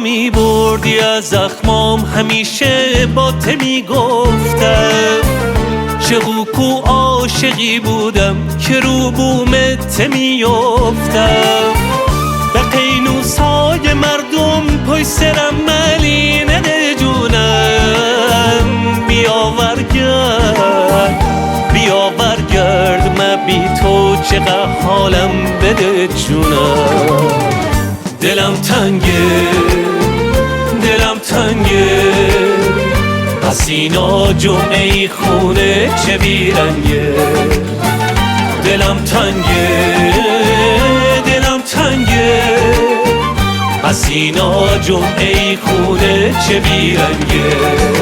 می بردی از زخمام همیشه با ته می گفتم چقوکو عاشقی بودم که رو بومت میافتم به قینوسای مردم پای سرم ملی نده جونم بیاور گرد من بی تو چقدر حالم بده جونم دلم تنگه پس اینا جمعه خونه چه بیرنگه دلم تنگه پس اینا جمعه خونه چه بیرنگه